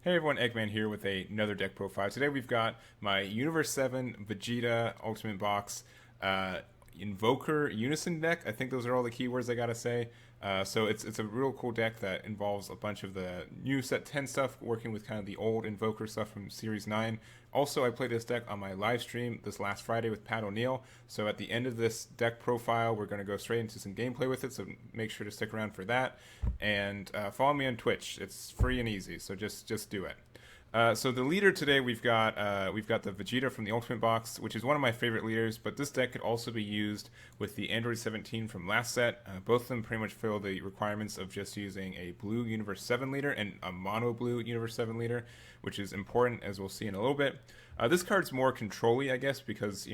Hey everyone, Egman here with another deck profile. Today we've got my Universe 7 Vegeta Ultimate Box Invoker Unison deck. I think those are all the keywords I gotta say. So it's a real cool deck that involves a bunch of the new set 10 stuff, working with kind of the old Invoker stuff from Series 9. Also, I played this deck on my live stream this last Friday with Pat O'Neill. So at the end of this deck profile, we're going to go straight into some gameplay with it. So make sure to stick around for that. And follow me on Twitch. It's free and easy. So just do it. So the leader today we've got the Vegeta from the Ultimate Box, which is one of my favorite leaders. But this deck could also be used with the Android 17 from last set. Both of them pretty much fill the requirements of just using a blue Universe 7 leader and a mono blue Universe 7 leader, which is important, as we'll see in a little bit. This card's more control-y, I guess, because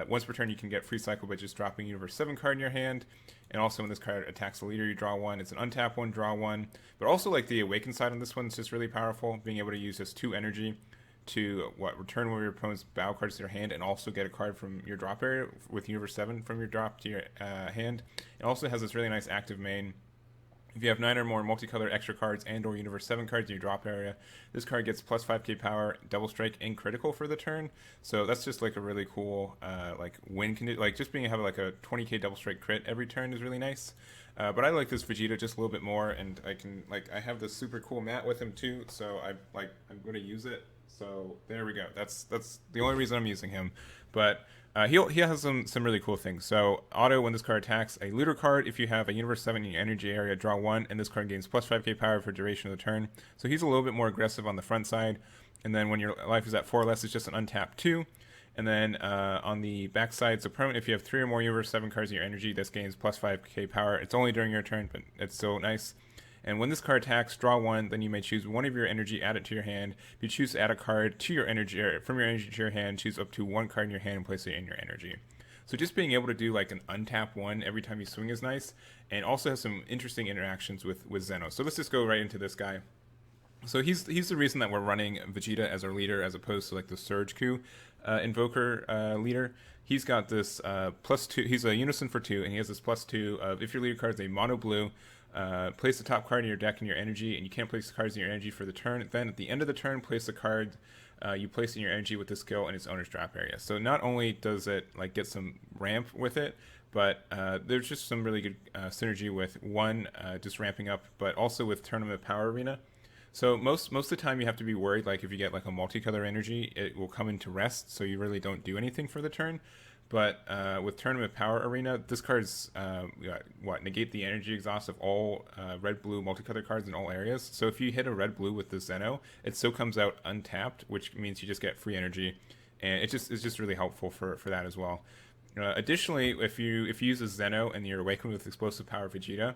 once per turn you can get free cycle by just dropping Universe 7 card in your hand. And also when this card attacks the leader, you draw one. It's an untap one, draw one. But also like the Awaken side on this one is just really powerful, being able to use just 2 energy to return one of your opponent's battle cards to their hand and also get a card from your drop area with Universe 7 from your drop to your hand. It also has this really nice active main. If you have 9 or more multicolor extra cards and or Universe 7 cards in your drop area, this card gets plus 5k power, double strike, and critical for the turn. So that's just like a really cool win condition. Like just being able to have like a 20k double strike crit every turn is really nice. But I like this Vegeta just a little bit more, and I have this super cool mat with him too. So I'm going to use it. So there we go. That's the only reason I'm using him. But he has some really cool things. So auto, when this card attacks a looter card, if you have a Universe 7 in your energy area, draw 1, and this card gains plus 5k power for duration of the turn. So he's a little bit more aggressive on the front side. And then when your life is at 4 or less, it's just an untapped 2. And then on the back side, so permanent, if you have 3 or more Universe 7 cards in your energy, this gains plus 5k power. It's only during your turn, but it's still nice. And when this card attacks, draw 1, then you may choose one of your energy, add it to your hand. If you choose to add a card to your energy, or from your energy to your hand, choose up to 1 card in your hand and place it in your energy. So just being able to do like an untap 1 every time you swing is nice, and also has some interesting interactions with Zeno. So let's just go right into this guy. So he's the reason that we're running Vegeta as our leader as opposed to like the Surge Coup Invoker leader. He's got this +2. He's a Unison for 2, and he has this +2 of if your leader card is a mono blue, place the top card in your deck in your energy, and you can't place the cards in your energy for the turn. Then at the end of the turn, place the card you place in your energy with this skill in its owner's drop area. So not only does it like get some ramp with it, but there's just some really good synergy with just ramping up, but also with Tournament Power Arena. So most of the time you have to be worried, like if you get like a multicolor energy, it will come into rest, so you really don't do anything for the turn. But with Tournament Power Arena, this card's negate the energy exhaust of all red-blue multicolor cards in all areas. So if you hit a red-blue with the Zeno, it still comes out untapped, which means you just get free energy, and it's just really helpful for that as well. Additionally, if you use a Zeno and you're awakened with Explosive Power Vegeta,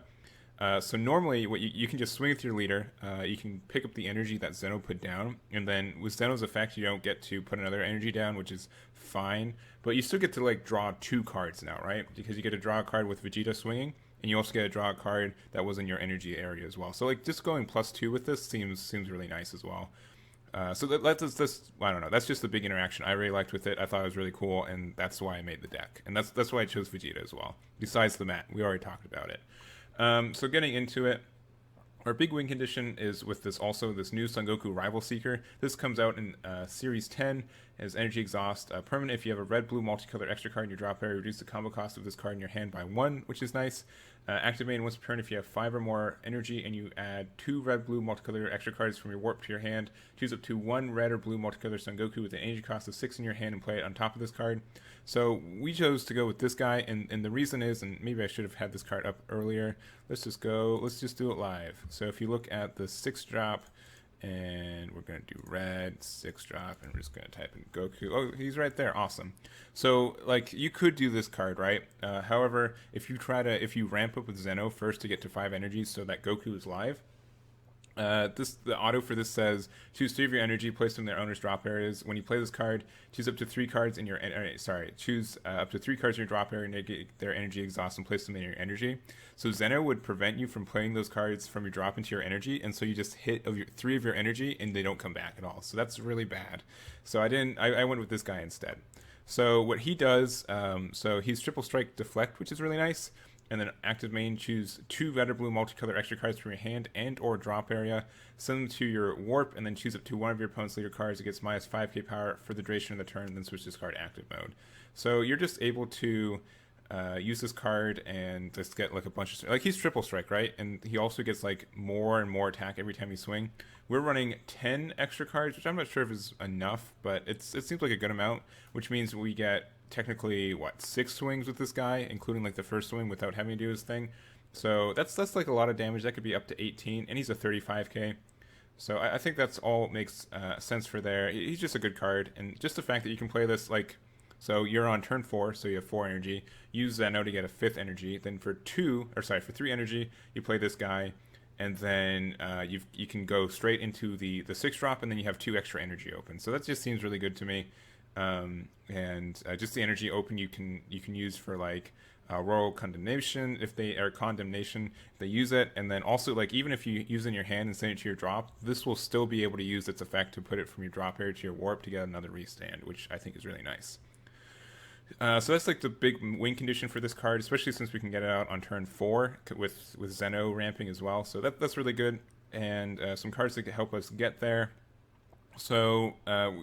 so normally what you can just swing with your leader, you can pick up the energy that Zeno put down, and then with Zeno's effect you don't get to put another energy down, which is fine, but you still get to like draw 2 cards now, right? Because you get to draw a card with Vegeta swinging, and you also get to draw a card that was in your energy area as well. So like just going +2 with this seems really nice as well. So that's I don't know, that's just the big interaction I really liked with it. I thought it was really cool, and that's why I made the deck, and that's why I chose Vegeta as well, besides the mat. We already talked about it. So getting into it, our big win condition is with this new Son Goku Rival Seeker. This comes out in Series 10 as Energy Exhaust. Permanent, if you have a red-blue multicolor extra card in your drop area, reduce the combo cost of this card in your hand by 1, which is nice. Activate once per turn if you have 5 or more energy and you add 2 red-blue multicolor extra cards from your warp to your hand. Choose up to 1 red or blue multicolor Son Goku with an energy cost of 6 in your hand and play it on top of this card. So we chose to go with this guy, and the reason is, and maybe I should have had this card up earlier, let's just do it live. So if you look at the 6 drop, and we're going to do red 6 drop, and we're just going to type in Goku. Oh, he's right there. Awesome. So like you could do this card, right? However, if you ramp up with Zeno first to get to 5 energies so that Goku is live, the auto for this says choose 3 of your energy, place them in their owner's drop areas. When you play this card, choose up to 3 cards in your choose up to 3 cards in your drop area, negate their energy exhaust, and place them in your energy. So Zeno would prevent you from playing those cards from your drop into your energy, and so you just hit 3 of your energy and they don't come back at all. So that's really bad. So I went with this guy instead. So what he does, so he's triple strike deflect, which is really nice. and then active main, choose 2 red or blue multicolor extra cards from your hand and or drop area, send them to your warp, and then choose up to one of your opponent's leader cards. It gets minus 5k power for the duration of the turn, then switch this card active mode. So you're just able to use this card and just get like a bunch of, like, he's triple strike, right? And he also gets like more and more attack every time you swing. We're running 10 extra cards, which I'm not sure if is enough, but it seems like a good amount, which means we get technically what, 6 swings with this guy, including like the first swing without having to do his thing. So that's like a lot of damage. That could be up to 18, and he's a 35k. So I think that's all makes sense for there. He's just a good card, and just the fact that you can play this like, so you're on turn 4, so you have 4 energy. Use Zeno to get a 5th energy. Then for 3 energy, you play this guy, and then you can go straight into the 6 drop, and then you have 2 extra energy open. So that just seems really good to me. And just the energy open you can use for like royal condemnation if they use it, and then also like even if you use it in your hand and send it to your drop, this will still be able to use its effect to put it from your drop area to your warp to get another restand, which I think is really nice. So that's like the big win condition for this card, especially since we can get it out on turn 4 with Zeno ramping as well. So that's really good, and some cards that can help us get there. So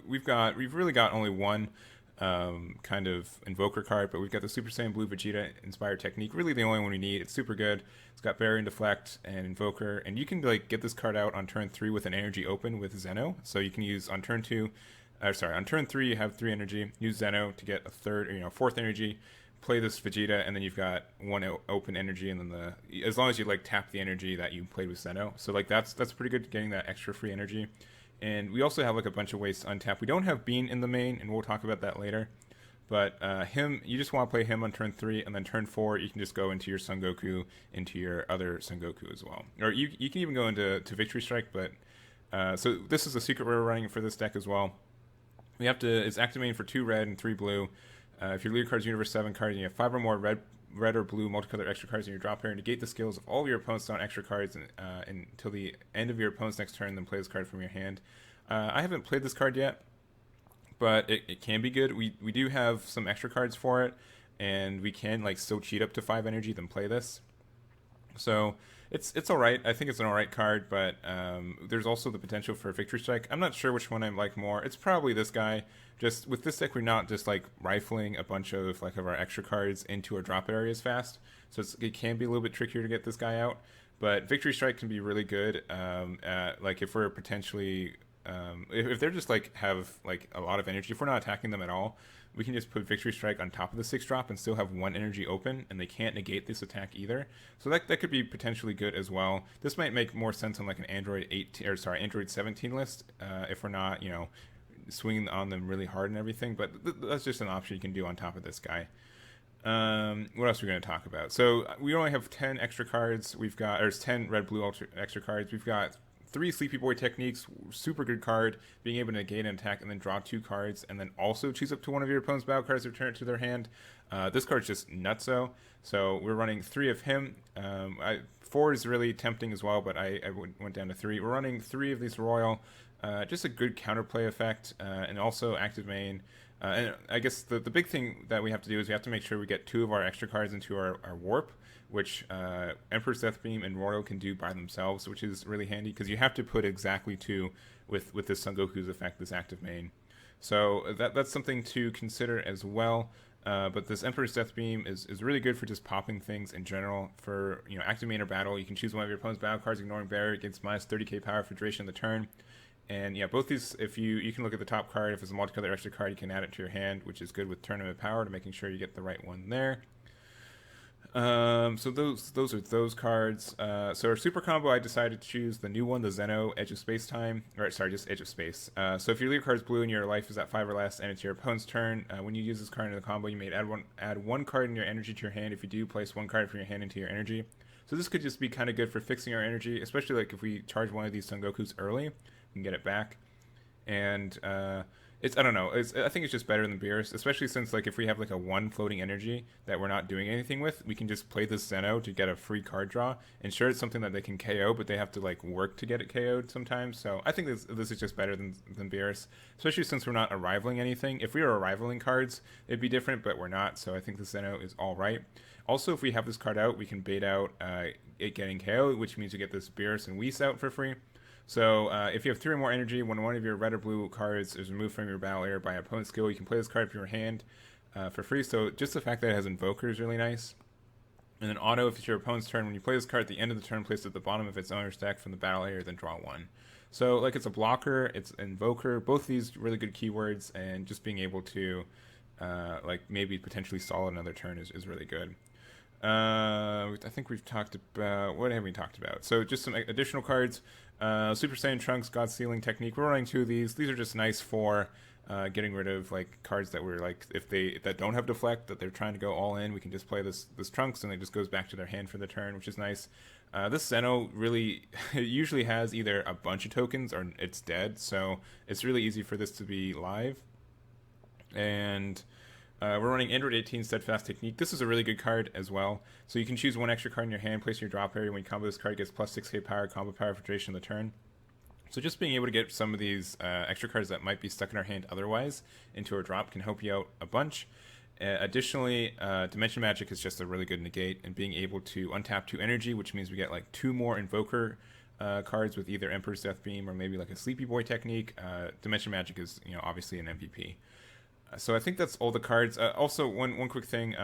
we've really got only one kind of Invoker card, but we've got the Super Saiyan Blue Vegeta Inspired Technique. Really the only one we need. It's super good. It's got Barrier and Deflect and Invoker, and you can like get this card out on turn 3 with an energy open with Zeno. So you can use on turn 3 you have 3 energy. Use Zeno to get a 4th energy. Play this Vegeta, and then you've got 1 open energy, and then as long as you like tap the energy that you played with Zeno. So like that's pretty good, getting that extra free energy. And we also have like a bunch of ways to untap. We don't have Bean in the main, and we'll talk about that later. But you just want to play him on turn 3, and then turn 4 you can just go into your Son Goku, into your other Son Goku as well. Or you can even go into Victory Strike. But so this is a secret we're running for this deck as well. It's activating for 2 red and 3 blue. If your leader card's Universe 7 card and you have 5 or more red or blue multicolor extra cards in your drop area, negate the skills of all of your opponents on extra cards until the end of your opponent's next turn, then play this card from your hand. I haven't played this card yet, but it can be good. We do have some extra cards for it, and we can like still cheat up to 5 energy, then play this. So it's all right. I think it's an all right card, but there's also the potential for a Victory Strike. I'm not sure which one I like more. It's probably this guy. Just with this deck, we're not just like rifling a bunch of our extra cards into our drop areas fast. So it can be a little bit trickier to get this guy out. But Victory Strike can be really good. Like if we're potentially if they're just like have like a lot of energy, if we're not attacking them at all, we can just put Victory Strike on top of the 6 drop and still have 1 energy open, and they can't negate this attack either. So that could be potentially good as well. This might make more sense on like an Android 17 list if we're not swinging on them really hard and everything. But that's just an option you can do on top of this guy. What else are we going to talk about? So we only have 10 extra cards. There's 10 red blue extra cards. We've got 3 Sleepy Boy techniques, super good card, being able to negate an attack and then draw 2 cards, and then also choose up to one of your opponent's battle cards to return it to their hand. This card's just nutso. So we're running 3 of him. 4 is really tempting as well, but I went down to 3. We're running 3 of these Royal. Just a good counterplay effect, and also active main. And I guess the big thing that we have to do is we have to make sure we get 2 of our extra cards into our warp, which Emperor's Death Beam and Royal can do by themselves, which is really handy because you have to put exactly 2 with this Son Goku's effect, this active main. So that's something to consider as well. But this Emperor's Death Beam is really good for just popping things in general. For active main or battle, you can choose one of your opponent's battle cards, ignoring barrier, against minus 30k power for duration of the turn. And yeah, both these, if you can look at the top card, if it's a multicolor extra card, you can add it to your hand, which is good with tournament power to making sure you get the right one there. So those are those cards. So our super combo, I decided to choose the new one, the Zeno Edge of Space Time, just Edge of Space. So if your leader card's blue and your life is at 5 or less, and it's your opponent's turn, when you use this card in the combo, you may add one card in your energy to your hand. If you do, place 1 card from your hand into your energy. So this could just be kind of good for fixing our energy, especially like if we charge one of these Son Gokus early, we can get it back. And I don't know. I think it's just better than Beerus, especially since like if we have like a one floating energy that we're not doing anything with, we can just play this Zeno to get a free card draw. And sure, it's something that they can KO, but they have to like work to get it KO'd sometimes. So I think this is just better than Beerus, especially since we're not arrivaling anything. If we were arrivaling cards, it'd be different, but we're not. So I think the Zeno is all right. Also, if we have this card out, we can bait out it getting KO, which means you get this Beerus and Whis out for free. So if you have 3 or more energy, when one of your red or blue cards is removed from your battle area by opponent's skill, you can play this card from your hand for free. So just the fact that it has Invoker is really nice. And then auto, if it's your opponent's turn, when you play this card at the end of the turn, place it at the bottom of its owner's deck from the battle area, then draw 1. So like it's a blocker, it's Invoker, both these really good keywords, and just being able to like maybe potentially stall another turn is really good. I think we've talked about, what have we talked about? So just some additional cards. Super Saiyan Trunks, God Sealing Technique. We're running 2 of these. These are just nice for getting rid of like cards that were like, if that don't have deflect, that they're trying to go all in, we can just play this Trunks and it just goes back to their hand for the turn, which is nice. This Zeno really usually has either a bunch of tokens or it's dead, so it's really easy for this to be live. And we're running Android 18 Steadfast Technique. This is a really good card as well. So you can choose 1 extra card in your hand, place in your drop area. When you combo this card, it gets plus 6k power, combo power for duration of the turn. So just being able to get some of these extra cards that might be stuck in our hand otherwise into our drop can help you out a bunch. Additionally, Dimension Magic is just a really good negate, and being able to untap 2 energy, which means we get like 2 more Invoker cards with either Emperor's Death Beam or maybe like a Sleepy Boy technique. Dimension Magic is, obviously an MVP. So I think that's all the cards. Also, one quick thing: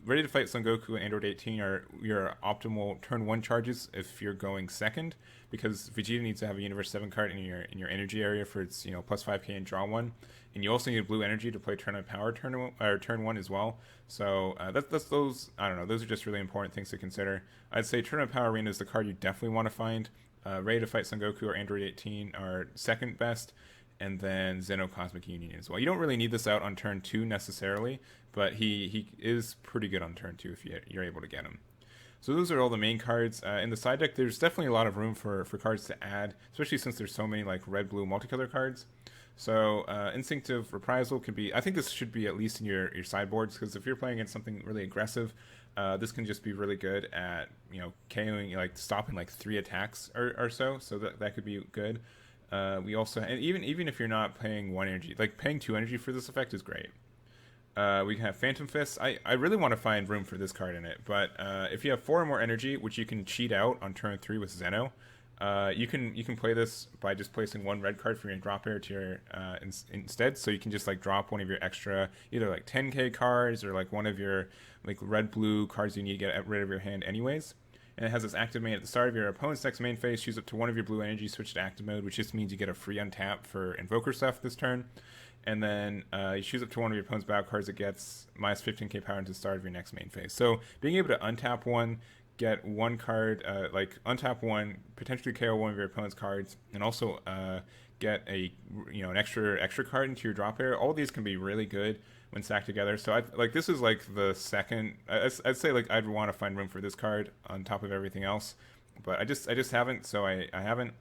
Ready to Fight Son Goku and Android 18 are your optimal turn 1 charges if you're going second, because Vegeta needs to have a Universe 7 card in your energy area for its plus 5k and draw 1, and you also need blue energy to play Turn Power turn 1 as well. So that's those. I don't know. Those are just really important things to consider. I'd say Turn Power Arena is the card you definitely want to find. Ready to Fight Son Goku or Android 18 are second best. And then Zeno Cosmic Union as well. You don't really need this out on turn 2 necessarily, but he is pretty good on turn 2 if you're able to get him. So those are all the main cards. In the side deck, there's definitely a lot of room for cards to add, especially since there's so many like red-blue multicolor cards. So Instinctive Reprisal can be, I think this should be at least in your sideboards, because if you're playing against something really aggressive, this can just be really good at KOing, like stopping like 3 attacks or so that could be good. We also, and even if you're not paying 1 energy, like paying 2 energy for this effect is great. We can have Phantom Fist. I really want to find room for this card in it, but if you have 4 or more energy, which you can cheat out on turn 3 with Zeno, you can play this by just placing 1 red card from your drop area to your instead. So you can just like drop one of your extra either like 10k cards or like one of your like red-blue cards you need to get rid of your hand anyways. And it has this active main at the start of your opponent's next main phase. Choose up to 1 of your blue energy, switch to active mode, which just means you get a free untap for Invoker stuff this turn. And then you choose up to 1 of your opponent's battle cards. It gets minus 15k power into the start of your next main phase. So being able to untap 1, get 1 card, like untap 1, potentially KO 1 of your opponent's cards, and also get an extra card into your drop area. All these can be really good when stacked together. So this is like the second. I'd say like I'd want to find room for this card on top of everything else, but I just haven't. So I haven't.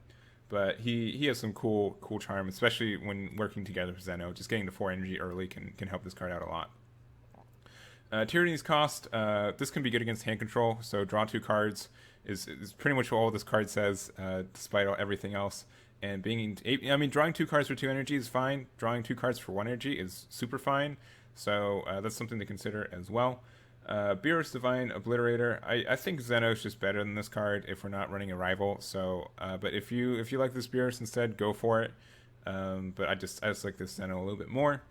But he has some cool charm, especially when working together with Zeno. Just getting to 4 energy early can help this card out a lot. Tyrani's Cost. This can be good against hand control. So draw 2 cards is pretty much all this card says, despite everything else. And drawing 2 cards for 2 energy is fine. Drawing 2 cards for 1 energy is super fine. So that's something to consider as well. Beerus Divine Obliterator. I think Zeno's just better than this card if we're not running a rival. So, but if you like this Beerus instead, go for it. But I just like this Zeno a little bit more.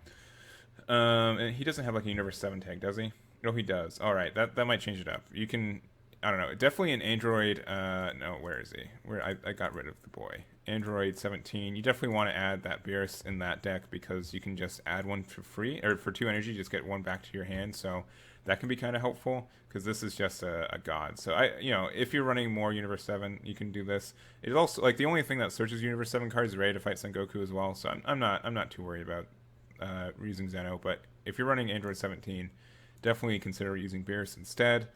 And he doesn't have like a Universe 7 tag, does he? No, he does. All right, that might change it up. You can, I don't know, definitely an Android. No, where is he? I got rid of the boy. Android 17. You definitely want to add that Beerus in that deck because you can just add 1 for free, or for 2 energy, just get 1 back to your hand. So that can be kind of helpful because this is just a god. So if you're running more Universe 7, you can do this. It's also like the only thing that searches Universe 7 cards is Ready to Fight Son Goku as well. So I'm not too worried about using Zeno. But if you're running Android 17, definitely consider using Beerus instead.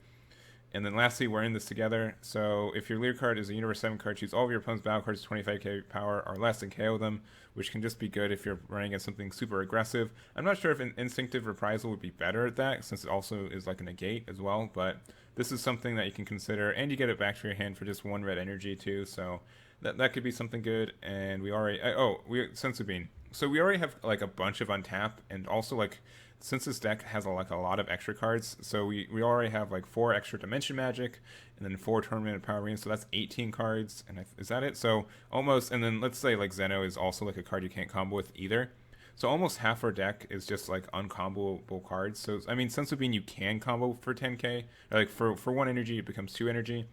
And then lastly, we're in this together. So if your leader card is a Universe 7 card, choose all of your opponent's battle cards 25k power or less and KO them, which can just be good if you're running against something super aggressive. I'm not sure if an Instinctive Reprisal would be better at that, since it also is like a negate as well, but this is something that you can consider, and you get it back to your hand for just 1 red energy too, so that could be something good. And we already... Senzu Bean. So we already have like a bunch of untap, and also like... Since this deck has like a lot of extra cards, so we already have like 4 extra Dimension Magic, and then 4 Tournament of Power Arena, so that's 18 cards, and is that it? So almost, and then let's say like Zeno is also like a card you can't combo with either. So almost half our deck is just like uncomboable cards. So I mean, Sensu Bean you can combo for 10k, or like for 1 energy it becomes 2 energy.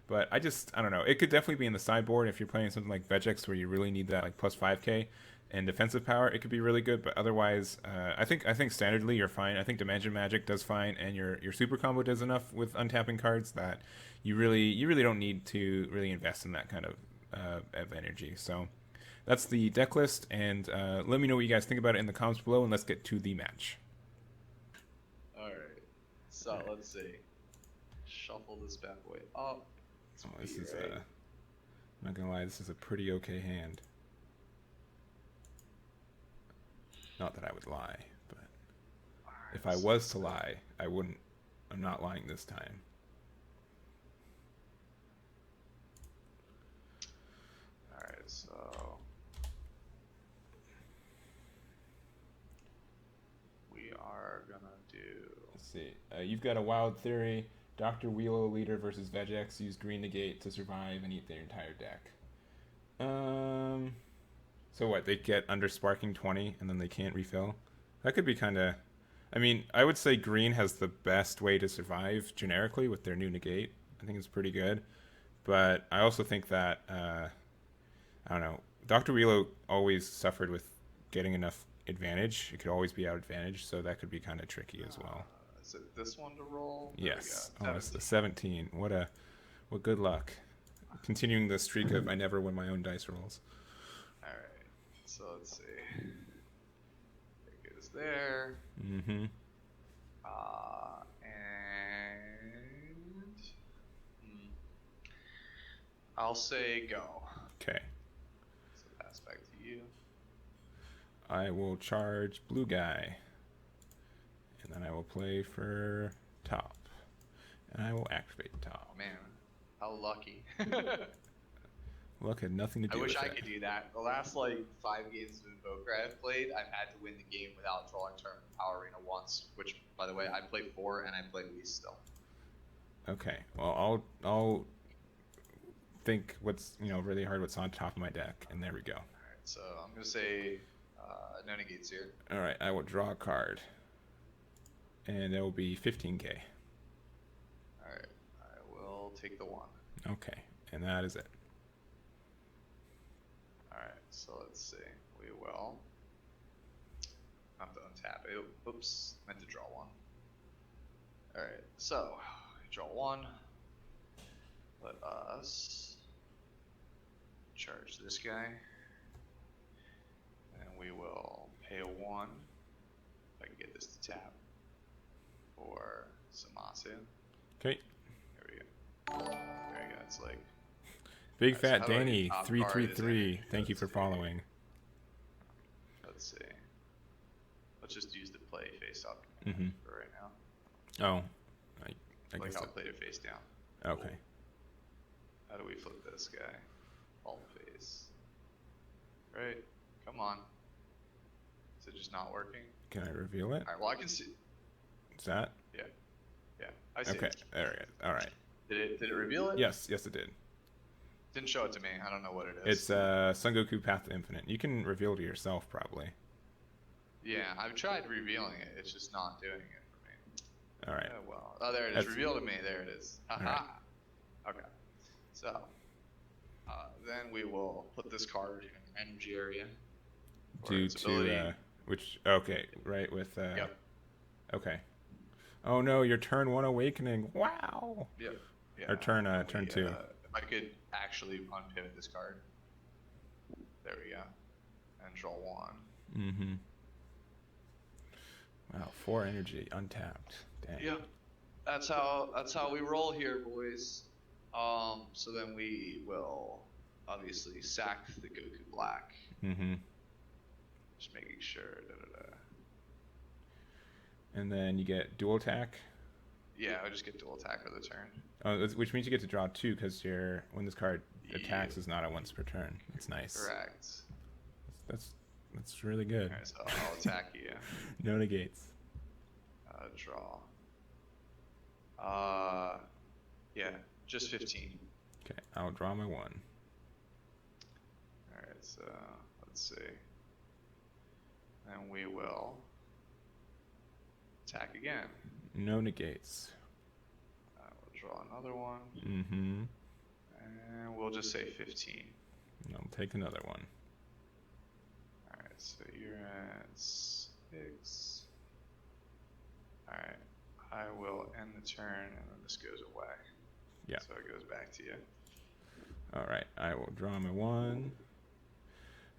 But I don't know. It could definitely be in the sideboard if you're playing something like Vegex where you really need that like plus 5k and defensive power. It could be really good, but otherwise, I think standardly you're fine. I think Dimension Magic does fine, and your super combo does enough with untapping cards that you really don't need to really invest in that kind of energy. So that's the deck list, and let me know what you guys think about it in the comments below, and let's get to the match. All right. So let's see. Shuffle this bad boy up. This is I'm not gonna lie, this is a pretty okay hand. Not that I would lie, but if I was to lie, I wouldn't. I'm not lying this time. Alright, so we are gonna do... Let's see. You've got a Wild Theory. Dr. Wheelo leader versus Vegex. Use green negate to survive and eat their entire deck. So what? They get under Sparking 20 and then they can't refill? That could be kind of... I mean, I would say green has the best way to survive generically with their new negate. I think it's pretty good. But I also think that, I don't know, Dr. Wheelo always suffered with getting enough advantage. It could always be out advantage, so that could be kind of tricky as well. Is it this one to roll? Yes. Oh, it's the 17. What good luck. Continuing the streak of I never win my own dice rolls. Alright, so let's see. It goes there. Mm-hmm. And I'll say go. Okay. So pass back to you. I will charge blue guy. And then I will play for top. And I will activate top. Oh, man. How lucky. Luck had nothing to do with it. I wish I could do that. The last, 5 games of Invoker I've played, I've had to win the game without drawing turn Power Arena once, which, by the way, I played 4 and I played least still. Okay. Well, I'll think what's, really hard what's on top of my deck, and there we go. All right, so I'm going to say no negates here. All right, I will draw a card. And it will be 15k. Alright, I will take the 1. Okay, and that is it. Alright, so let's see. We will have to untap it. Oops, meant to draw 1. Alright, so draw 1. Let us charge this guy. And we will pay a 1. If I can get this to tap. For Samasu. Okay. There we go. There we go. It's like Big Fat Danny 333. Thank you for following. Let's see. Let's just use the play face up for right now. Oh, I guess I'll play it face down. Okay. Cool. How do we flip this guy? Alt face. Right. Come on. Is it just not working? Can I reveal it? All right. Well, I can see. Is that? Yeah. Yeah. I see. Okay. It. There it is. All right. Did it reveal it? Yes. Yes, it did. Didn't show it to me. I don't know what it is. It's Son Goku Path to Infinite. You can reveal to yourself probably. Yeah, I've tried revealing it. It's just not doing it for me. All right. Oh, well. Oh, there it is. Reveal to me. There it is. Haha. Right. Okay. So, then we will put this card in the energy area. Due to which? Okay. Right with. Yep. Okay. Oh no! Your turn 1 awakening. Wow. Yep. Yeah. Or turn 2. If I could actually unpivot this card. There we go. And draw 1. Mm-hmm. Wow, 4 energy untapped. Dang. Yep. That's how we roll here, boys. So then we will obviously sack the Goku Black. Mm-hmm. Just making sure. And then you get dual attack. Yeah, I just get dual attack for the turn. Which means you get to draw 2 because when this card attacks is not a once per turn. That's nice. Correct. That's really good. Alright, so I'll attack you. No negates. Draw. Yeah, just 15. Okay, I'll draw my 1. Alright, so let's see. And we will attack again. No negates. We'll draw another one. Mm-hmm. And we'll just say 15. I'll take another one. Alright, so you're at 6. Alright, I will end the turn and then this goes away. Yeah. So it goes back to you. Alright, I will draw my 1.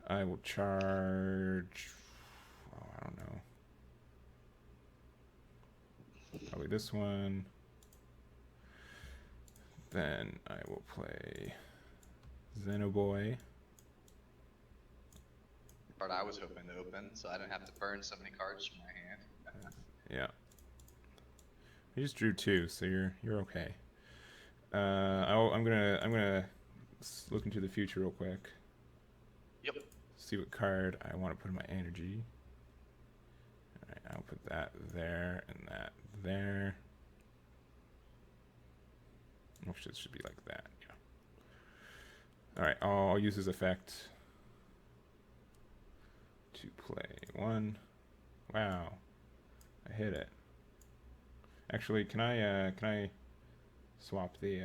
I will charge... Oh, I don't know. Probably this one. Then I will play Xenoboy. Part I was hoping to open, so I didn't have to burn so many cards from my hand. Yeah. I just drew 2, so you're okay. I'm gonna look into the future real quick. Yep. See what card I want to put in my energy. Alright, I'll put that there and that there. Oh, it should be like that, yeah. Alright, I'll use his effect to play 1. Wow. I hit it. Actually, can I swap the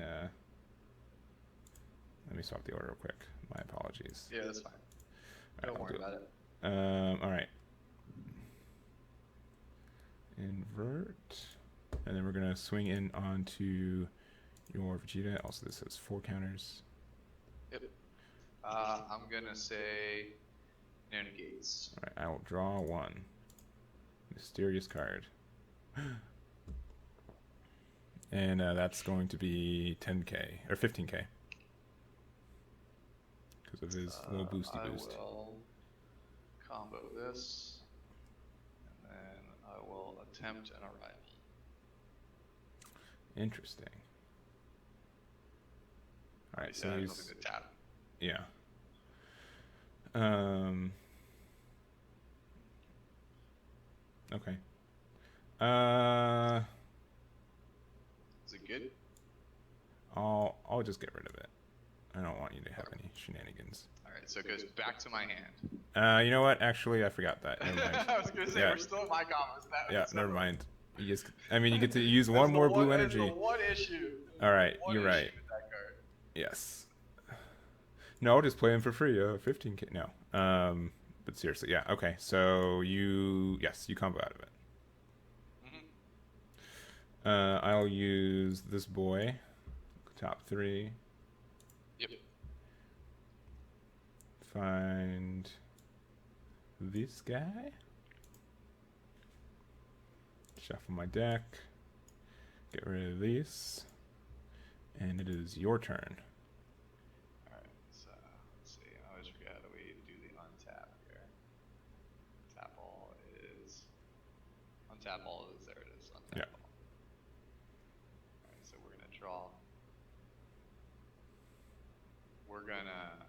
let me swap the order real quick. My apologies. Yeah, that's fine. All right, Don't worry about it. All right. Invert. And then we're going to swing in onto your Vegeta. Also, this has 4 counters. Yep. I'm going to say no negates. All right, I will draw 1. Mysterious card. And that's going to be 10k, or 15k. Because of his little boosty boost. I will combo this, and then I will attempt an arrival. Interesting. Alright, so he's... Nothing to tap. Yeah. Okay. Is it good? I'll just get rid of it. I don't want you to have any shenanigans. Alright, so it goes back to my hand. You know what? Actually, I forgot that. Never mind. I was gonna say, Yeah. we're still in my combos. Yeah, never mind. You just, I mean, you get to use one more blue energy. That's the one issue. All right, you're right. With that card. Yes. No, I'll just play him for free. 15k. No. But seriously, yeah. Okay, so you combo out of it. I'll use this boy. Top 3. Yep. Find this guy. Shuffle my deck. Get rid of these. And it is your turn. Alright, so let's see. I always forget how we do the untap here. Tap all is. Untap all is. There it is. Untap Yeah. all. Alright, so we're gonna draw. We're gonna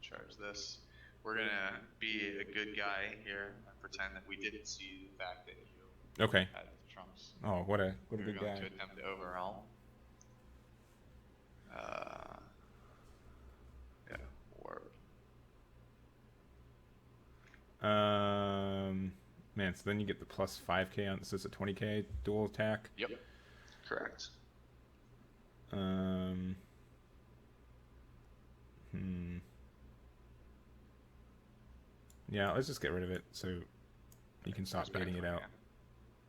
charge this. We're gonna be a good guy here and pretend that we didn't see the fact that you Okay. had the trumps. Oh, what a We're good going guy. to attempt to overwhelm. Yeah, warp. Man, so then you get the plus 5k on this. Is a 20k dual attack. Yep. Correct. Yeah, let's just get rid of it so you can stop baiting it out.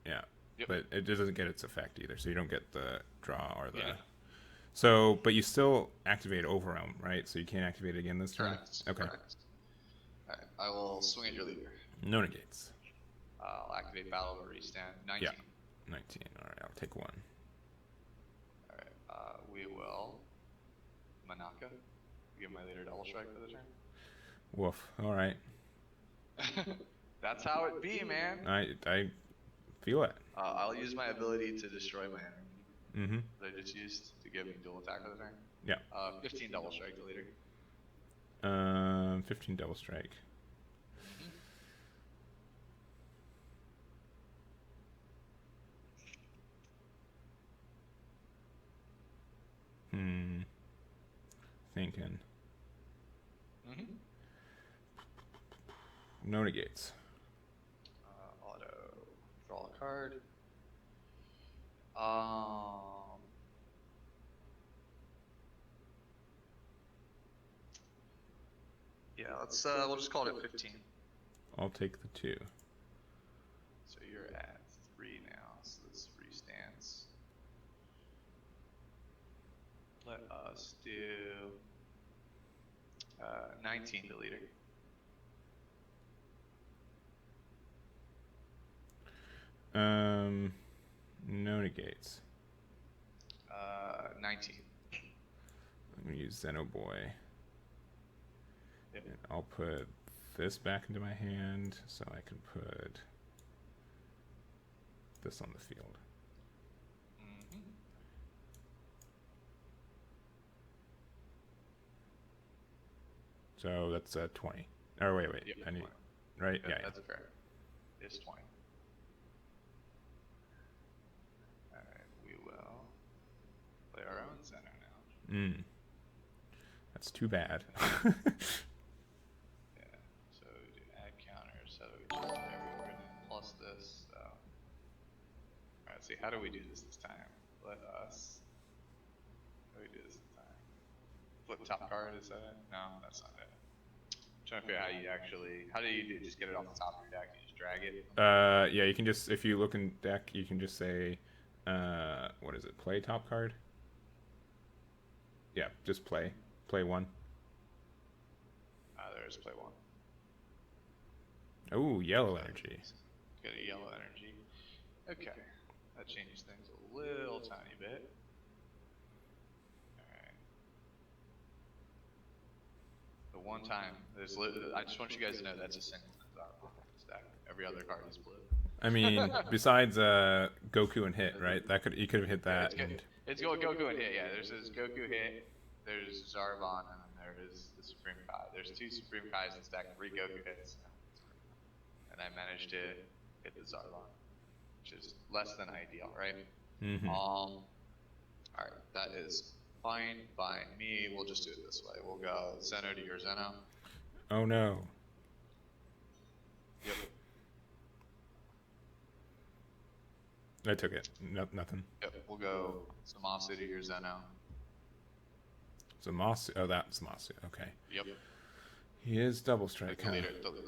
Yeah. Yep. But it doesn't get its effect either, so you don't get the draw or the... Yeah. So, but you still activate Overwhelm, right? So you can't activate it again this turn? Correct. Okay. Correct. Alright, I will swing at your leader. No negates. I'll activate Battle of a Restand. 19. Yeah. 19. All right, I'll take 1. Alright, we will Manaka. Give my leader double strike for the turn. Woof. All right. That's how it be, man. I feel it. I'll use my ability to destroy my enemy. Mm-hmm. That I just used to give me dual attack for the turn. Yeah. 15 double strike the leader. 15 double strike. Thinking. No negates. Auto. Draw a card. Yeah, let's we'll just call it 15. I'll take the 2. So you're at 3 now, so that's 3 stands. Let us do 19 to leader. No negates. 19. I'm gonna use Xenoboy. Yep. And I'll put this back into my hand so I can put this on the field. So that's 20. Oh wait. Yep, I need 20. right. Yep, Yeah. That's fair. It's 20. All right, we will play our own center now. That's too bad. Yeah. So we do add counters. So we just everywhere plus this. So. All right. See, how do we do this time? Let us. How do we do this time? Flip top card. Is that it? No, that's not it. I'm trying to figure out how you actually. How do you do? Just get it off the top of your deck and just drag it. Yeah. You can just, if you look in deck, you can just say, what is it? Play top card. Yeah, just play 1. There's play 1. Oh, yellow energy. Get a yellow energy. Okay, that changes things a little tiny bit. Alright. The one time, I just want you guys to know that's a single stack. Every other card is blue. I mean, besides Goku and hit, right? You could have hit that. Yeah, it's Goku and hit. Yeah, there's this Goku hit. There's Zarvan, and then there is the Supreme Kai. There's 2 Supreme Kais in stack, 3 Goku hits, and I managed to hit the Zarvan, which is less than ideal, right? All right, that is fine by me. We'll just do it this way. We'll go Zeno to your Zeno. Oh no. Yep. I took it. Nothing. Yep. We'll go Zamasu to your Zeno. Zamasu. Oh, that's Zamasu. Okay. Yep. He is double strike. The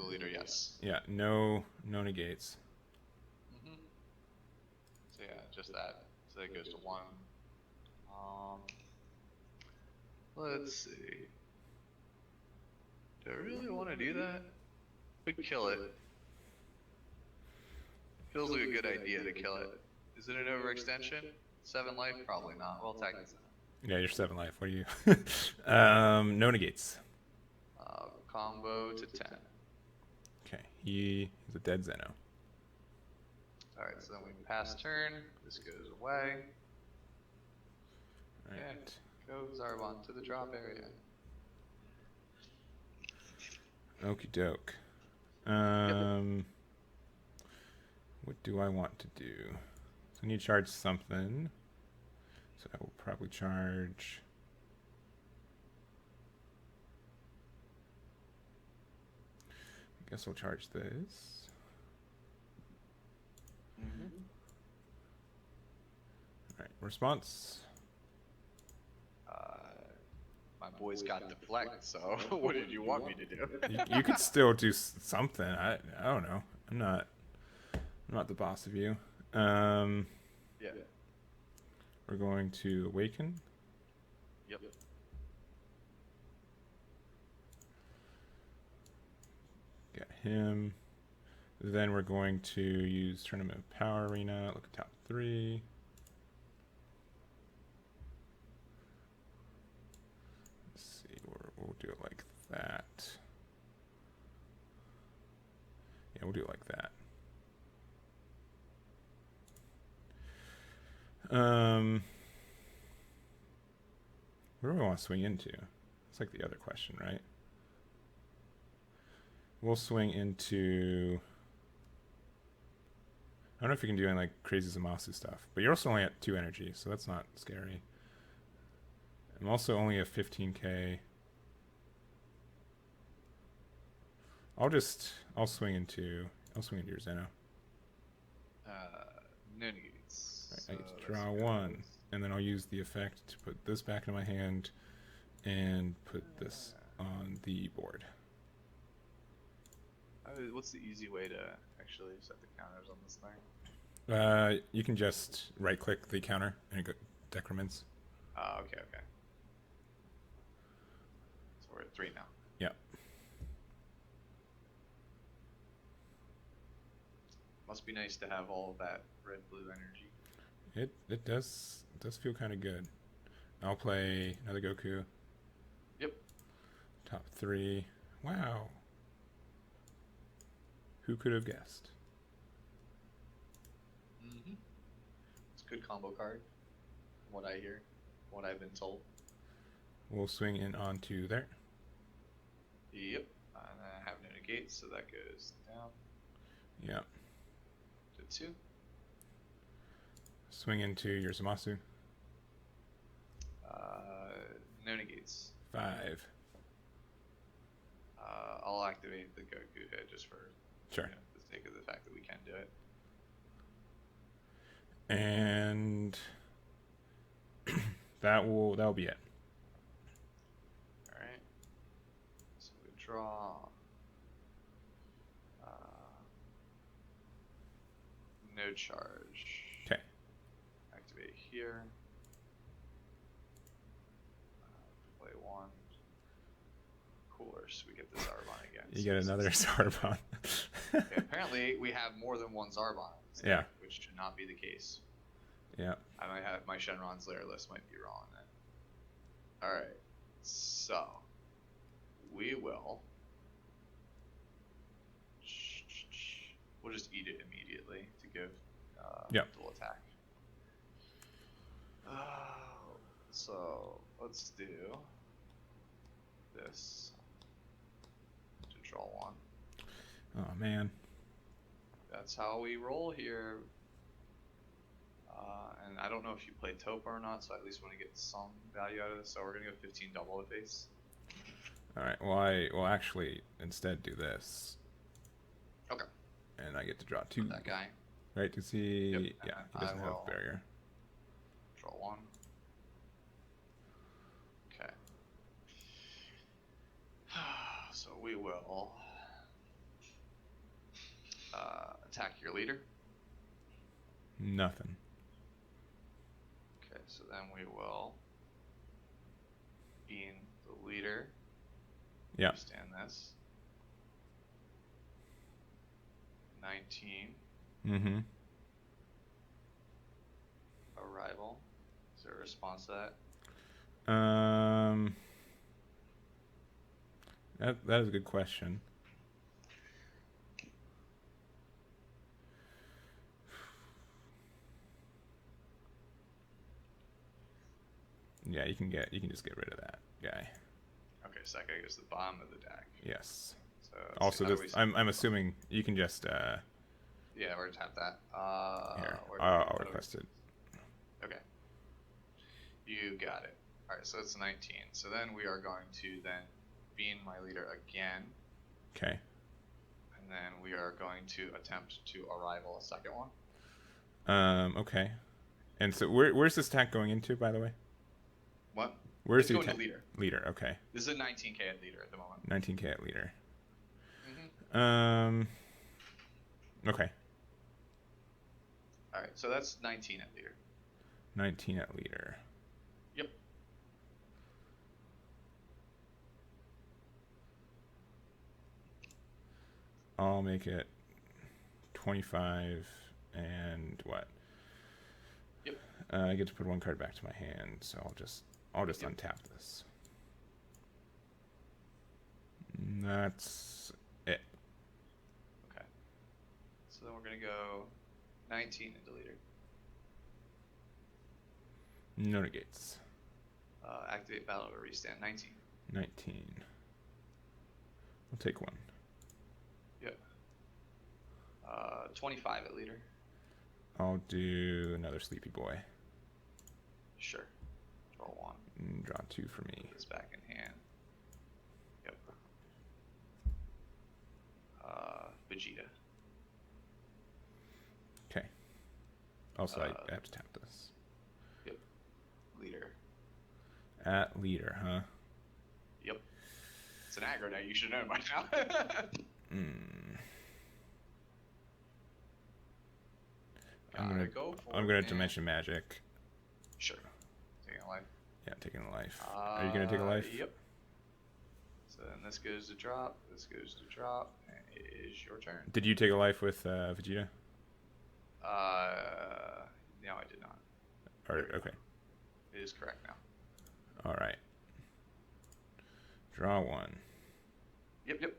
leader, yes. Yeah. No negates. So yeah, just that. So that goes to 1. Let's see. Do I really want to do that? Could kill it. Feels like a good idea to kill it. Is it an overextension? 7 life? Probably not. We'll attack this. Yeah, you're 7 life. What are you? No negates. Combo to 10. Okay, he's a dead Zeno. Alright, so then we pass turn. This goes away. Right. And go Zarvan to the drop area. Okie doke. What do I want to do? So I need to charge something. So I will probably charge. I guess I'll charge this. Alright, response. My boy's got deflect, so what did you want me to do? You could still do something. I don't know. I'm not the boss of you. Yeah. We're going to awaken. Yep. Get him. Then we're going to use Tournament Power Arena. Look at top 3. Let's see, we'll do it like that. Yeah, we'll do it like that. Where do we want to swing into? That's like the other question, right? We'll swing into... I don't know if you can do any like crazy Zamasu stuff, but you're also only at 2 energy, so that's not scary. I'm also only at 15k. I'll swing into your Zeno. No negates. Right, I get to draw 1, and then I'll use the effect to put this back in my hand and put this on the board. What's the easy way to actually set the counters on this thing? You can just right-click the counter and go decrements. Okay. So we're at 3 now. Yeah. Must be nice to have all of that red-blue energy. It does feel kind of good. I'll play another Goku. Yep. Top 3. Wow. Who could have guessed? It's a good combo card, from what I hear, from what I've been told. We'll swing in onto there. Yep. And I have no negates, so that goes down. Yeah. To 2. Swing into your Zamasu. No negates. 5. I'll activate the Goku hit just for Sure. the sake of the fact that we can do it. And that'll be it. All right. So we draw. No charge. Okay. Activate here. Play 1. Cooler, so we get the Zarbon again. You get another Zarbon. Okay, apparently, we have more than one Zarbon. Yeah. Which should not be the case. Yeah. I might have my Shenron's layer list might be wrong then. Alright. So we will we'll just eat it immediately to give dual attack. So let's do this to draw 1. Oh man. That's how we roll here. And I don't know if you play Topa or not, so I at least want to get some value out of this. So we're gonna go 15 double at face. All right. Well, I will actually instead do this. Okay. And I get to draw 2. That guy. Right to see. Yep. Yeah. He doesn't have barrier. Draw 1. Okay. So we will attack your leader. Nothing. Okay, so then we will beam the leader. Yeah. Stand this. 19. Mm-hmm. Arrival. Is there a response to that? That is a good question. Yeah, you can just get rid of that guy. Okay, so that guy goes to the bottom of the deck. Yes. So Also, this I'm assuming you can just yeah, we're gonna tap that. here. I'll request it. Okay. You got it. All right, so it's 19. So then we are going to then beam my leader again. Okay. And then we are going to attempt to arrival a second one. Okay. And so where's this attack going into, by the way? What? Where's it's the going attack? to leader? Leader. Okay. This is a 19k at leader at the moment. 19k at leader. Mm-hmm. Okay. All right, so that's 19 at leader. 19 at leader. Yep. I'll make it 25 and what? Yep. I get to put one card back to my hand, so I'll just untap this. And that's it. Okay. So then we're gonna go 19 into leader. No negates. Activate battle or restand 19. 19. I'll take one. Yep. 25 at leader. I'll do another sleepy boy. Sure. Draw one. And draw 2 for me. Put this back in hand. Yep. Vegeta. Okay. Also, I have to tap this. Yep. Leader. At leader, huh? Yep. It's an aggro deck. You should know by now. I'm gonna dimension magic. Sure. Taking a life. Yeah, taking a life. Are you gonna take a life? Yep. So then this goes to drop. This goes to drop. And it is your turn. Did you take a life with Vegeta? No, I did not. Okay. It is correct now. All right. Draw one. Yep.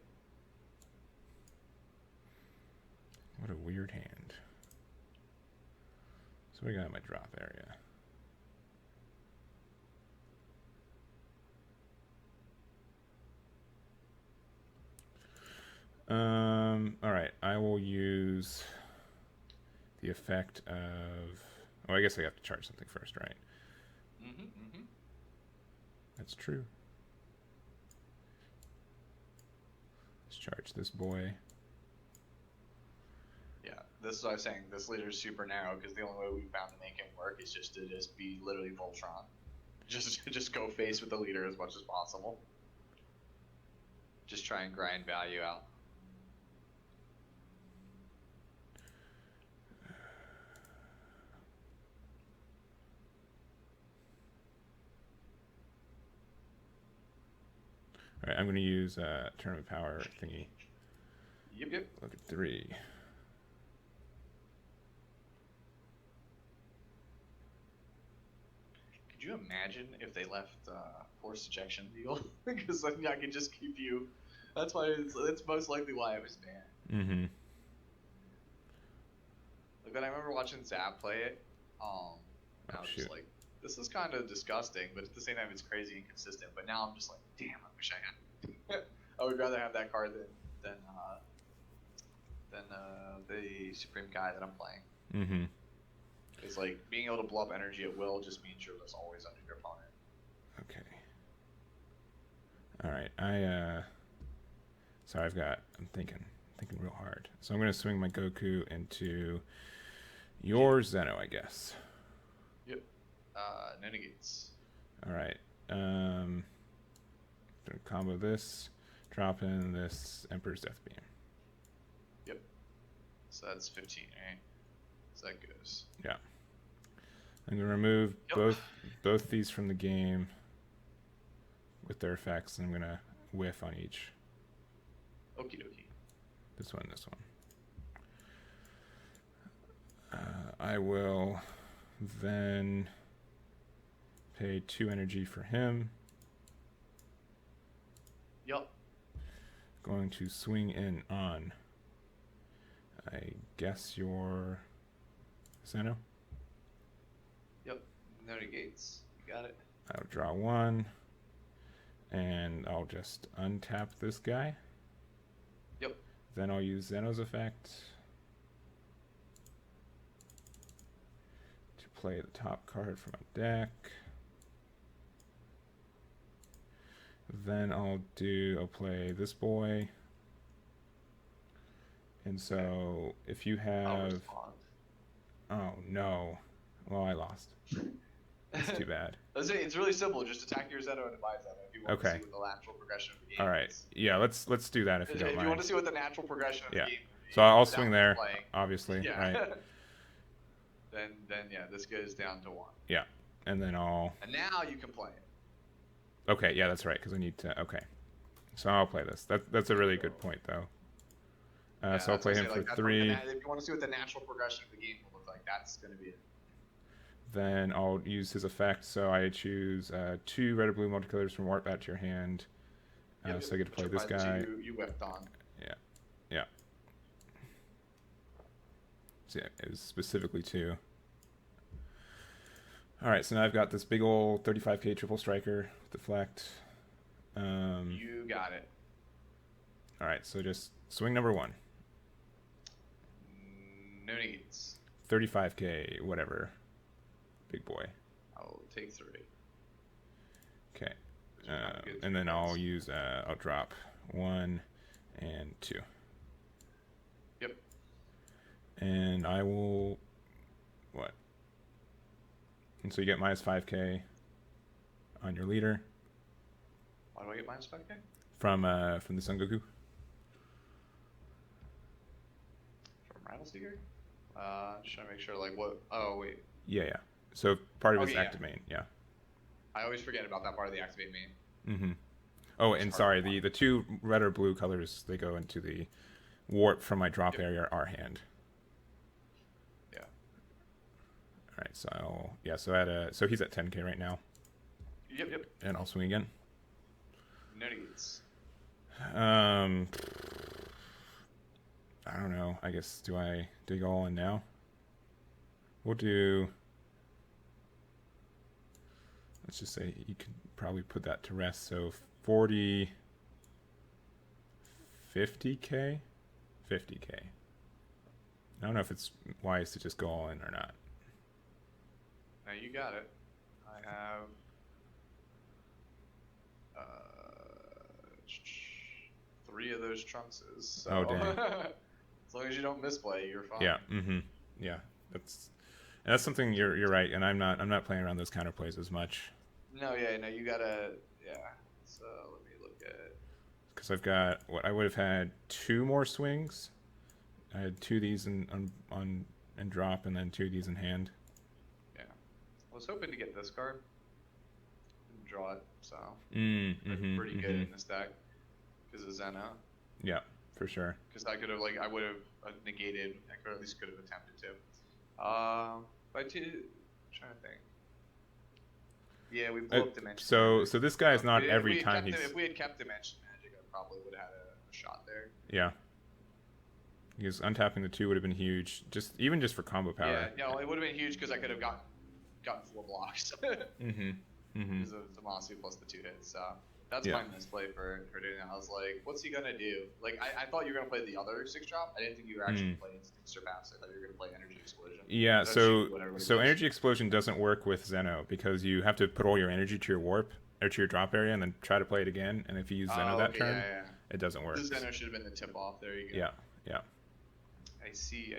What a weird hand. So we got in my drop area. All right. I will use the effect of. Oh, I guess I have to charge something first, right? That's true. Let's charge this boy. Yeah, this is what I was saying. This leader is super narrow because the only way we found to make him work is just to be literally Voltron. Just go face with the leader as much as possible. Just try and grind value out. All right, I'm going to use tournament power thingy. Yep. Look at 3. Could you imagine if they left force ejection deal? Because I could just keep you. That's most likely why it was banned. Mm-hmm. Like, when I remember watching Zap play it, I was just like, this is kind of disgusting, but at the same time, it's crazy and consistent. But now I'm just like, damn, I wish I had. I would rather have that card than the Supreme guy that I'm playing. Mm-hmm. It's like being able to blow up energy at will just means you're just always under your opponent. Okay. All right. So I'm thinking real hard. So I'm going to swing my Goku into your Zeno, I guess. Yep. No negates. All right. Gonna combo this, drop in this Emperor's Death Beam. Yep. So that's 15, right? So that goes. Yeah. I'm gonna remove both these from the game with their effects, and I'm gonna whiff on each. Okie dokie. This one. I will then pay 2 energy for him. Yup. Going to swing in on, I guess, your Zeno. Yep. No negates. You got it. I'll draw 1, and I'll just untap this guy. Yep. Then I'll use Zeno's effect to play the top card from my deck. Then I'll play this boy. And so if you have... Oh, no. Well, I lost. That's too bad. It's really simple. Just attack your Zeno and divide Zeno if you want to see what the natural progression of the game All right. is. Yeah, let's do that if you don't mind. If you want to see what the natural progression of the game is. So I'll swing there, obviously. Yeah. Right? then yeah, this goes down to 1. Yeah. And then I'll... And now you can play it. Okay, yeah, that's right, because I need to... Okay. So I'll play this. That's a really good point, though. So I'll play him for 3. If you want to see what the natural progression of the game will look like, that's going to be it. Then I'll use his effect. So I choose 2 red or blue multicolors from warp out to your hand. So I get to play this guy. You whipped on. Yeah. Yeah. So yeah, it was specifically 2. All right, so now I've got this big old 35k triple striker with deflect. You got it. All right, so just swing number 1. No needs. 35k, whatever. Big boy. I'll take 3. Okay. And then I'll use, I'll drop 1 and 2. Yep. And I will, what? And so you get minus 5k on your leader. Why do I get minus 5k? From the Son Goku. From Rattlesnigger? Just trying to make sure, like, what? Oh, wait. Yeah. So part of his active main, yeah. I always forget about that part of the activate main. Mm-hmm. Oh, and sorry, the 2 red or blue colors, they go into the warp from my drop area, our hand. Yeah. All right, so so he's at 10k right now. Yep. And I'll swing again. No needs. I don't know. I guess do I go all in now? We'll do. Let's just say you could probably put that to rest. So 40, 50k, 50k. I don't know if it's wise to just go all in or not. Now you got it. I have 3 of those Trunkses. So Oh dang! as long as you don't misplay, you're fine. Yeah. Mm-hmm. Yeah. That's something you're right, and I'm not playing around those counterplays as much. No, you gotta, So let me look at. Because I've got what I would have had 2 more swings. I had 2 of these on drop, and then 2 of these in hand. Yeah, I was hoping to get this card and draw it, so pretty good in this deck because of Zeno. Yeah, for sure. Because I would have negated. I at least could have attempted to. But I'm trying to think. Yeah, we blew up Dimension. So this guy is not every time he's. If we had kept Dimension Magic, I probably would have had a shot there. Yeah. Because untapping the 2 would have been huge, even just for combo power. Yeah, it would have been huge because I could have gotten 4 blocks. Because of Tomasi plus the 2 hits. So that's my misplay for doing that. I was like, what's he gonna do? Like I thought you were gonna play the other 6-drop. I didn't think you were actually playing Instinct Surpass. I thought you were gonna play Energy Explosion. Yeah, so Energy Explosion doesn't work with Zeno because you have to put all your energy to your warp or to your drop area and then try to play it again. And if you use Zeno that turn, it doesn't work. The Zeno should have been the tip off. There you go. Yeah. I see.